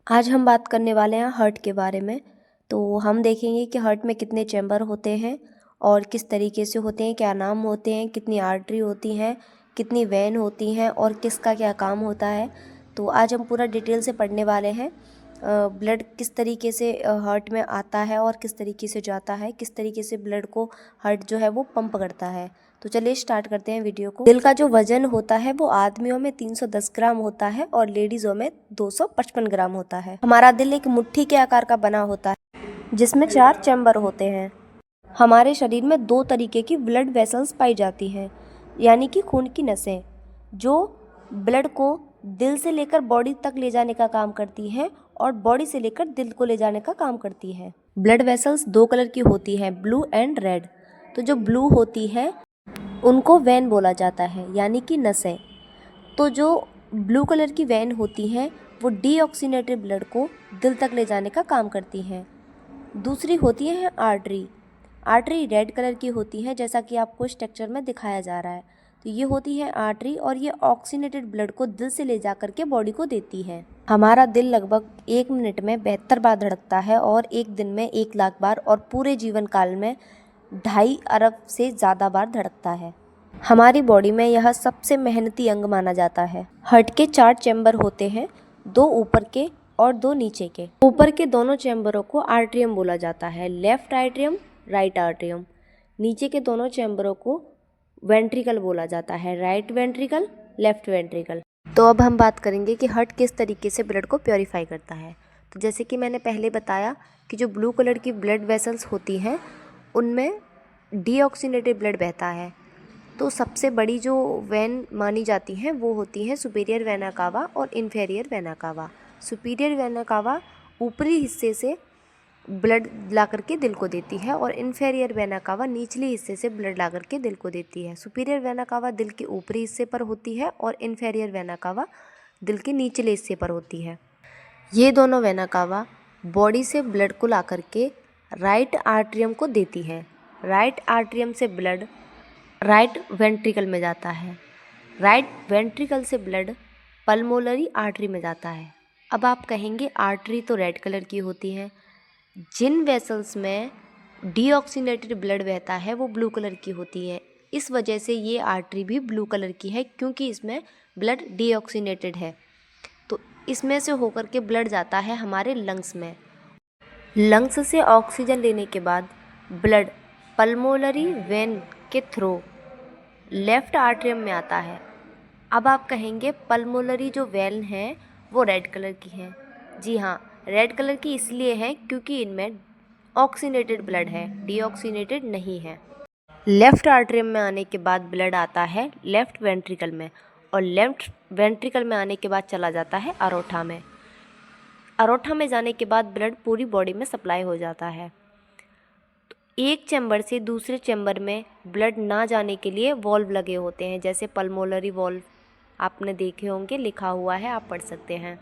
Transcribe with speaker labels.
Speaker 1: आज हम बात करने वाले हैं हार्ट के बारे में। तो हम देखेंगे कि हार्ट में कितने चैम्बर होते हैं और किस तरीके से होते हैं, क्या नाम होते हैं, कितनी आर्टरी होती हैं, कितनी वेन होती हैं और किसका क्या काम होता है। तो आज हम पूरा डिटेल से पढ़ने वाले हैं। ब्लड किस तरीके से हार्ट में आता है और किस तरीके से जाता है, किस तरीके से ब्लड को हार्ट जो है वो पंप करता है। तो चलिए स्टार्ट करते हैं वीडियो को। दिल का जो वजन होता है वो आदमियों में 310 ग्राम होता है और लेडीज़ों में 255 ग्राम होता है। हमारा दिल एक मुट्ठी के आकार का बना होता है जिसमें 4 चैम्बर होते हैं। हमारे शरीर में 2 तरीके की ब्लड वेसल्स पाई जाती हैं, यानी कि खून की नसें, जो ब्लड को दिल से लेकर बॉडी तक ले जाने का काम करती हैं और बॉडी से लेकर दिल को ले जाने का काम करती है। ब्लड वेसल्स 2 कलर की होती हैं, ब्लू एंड रेड। तो जो ब्लू होती है उनको वेन बोला जाता है, यानी कि नसें। तो जो ब्लू कलर की वेन होती हैं वो डीऑक्सीनेटेड ब्लड को दिल तक ले जाने का काम करती हैं। दूसरी होती है आर्टरी। आर्टरी रेड कलर की होती है, जैसा कि आपको स्ट्रक्चर में दिखाया जा रहा है। तो ये होती है आर्टरी और ये ऑक्सीनेटेड ब्लड को दिल से ले जा करके बॉडी को देती है। हमारा दिल लगभग 1 मिनट में 72 बार धड़कता है और एक दिन में 1 लाख बार और पूरे जीवन काल में 2.5 अरब से ज़्यादा बार धड़कता है। हमारी बॉडी में यह सबसे मेहनती अंग माना जाता है। हार्ट के 4 चैम्बर होते हैं, 2 ऊपर के और 2 नीचे के। ऊपर के दोनों चैम्बरों को आर्ट्रियम बोला जाता है, लेफ्ट आर्ट्रियम, राइट आर्ट्रियम। नीचे के दोनों चैम्बरों को वेंट्रिकल बोला जाता है, राइट वेंट्रिकल, लेफ्ट वेंट्रिकल। तो अब हम बात करेंगे कि हार्ट किस तरीके से ब्लड को प्योरीफाई करता है। तो जैसे कि मैंने पहले बताया कि जो ब्लू कलर की ब्लड वेसल्स होती हैं उनमें डीऑक्सीनेटेड ब्लड बहता है। तो सबसे बड़ी जो वेन मानी जाती हैं वो होती हैं सुपीरियर वेना कावा और inferior vena cava. Superior vena cava ऊपरी हिस्से से ब्लड ला करके दिल को देती है और इन्फेरियर वेना कावा निचले हिस्से से ब्लड ला करके दिल को देती है। सुपीरियर वेना कावा दिल के ऊपरी हिस्से पर होती है और इन्फेरियर वेना कावा दिल के निचले हिस्से पर होती है। ये दोनों वेना कावा बॉडी से ब्लड को ला करके राइट आर्ट्रियम को देती हैं। राइट आर्ट्रियम से ब्लड राइट वेंट्रिकल में जाता है। राइट वेंट्रिकल से ब्लड पल्मोनरी आर्टरी में जाता है। अब आप कहेंगे आर्टरी तो रेड कलर की होती हैं, जिन वेसल्स में डीऑक्सीनेटेड ब्लड बहता है वो ब्लू कलर की होती है। इस वजह से ये आर्टरी भी ब्लू कलर की है, क्योंकि इसमें ब्लड डीऑक्सीनेटेड है। तो इसमें से होकर के ब्लड जाता है हमारे लंग्स में। लंग्स से ऑक्सीजन लेने के बाद ब्लड पल्मोनरी वेन के थ्रू लेफ्ट आर्ट्रियम में आता है। अब आप कहेंगे पल्मोनरी जो वेन है वो रेड कलर की है। जी हाँ, रेड कलर की इसलिए है क्योंकि इनमें ऑक्सीनेटेड ब्लड है, डीऑक्सीनेटेड नहीं है। लेफ्ट आर्ट्रियम में आने के बाद ब्लड आता है लेफ्ट वेंट्रिकल में और लेफ्ट वेंट्रिकल में आने के बाद चला जाता है अरोठा में। अरोठा में जाने के बाद ब्लड पूरी बॉडी में सप्लाई हो जाता है। तो एक चैम्बर से दूसरे चैम्बर में ब्लड ना जाने के लिए वॉल्व लगे होते हैं, जैसे पल्मोनरी वॉल्व आपने देखे होंगे, लिखा हुआ है, आप पढ़ सकते हैं।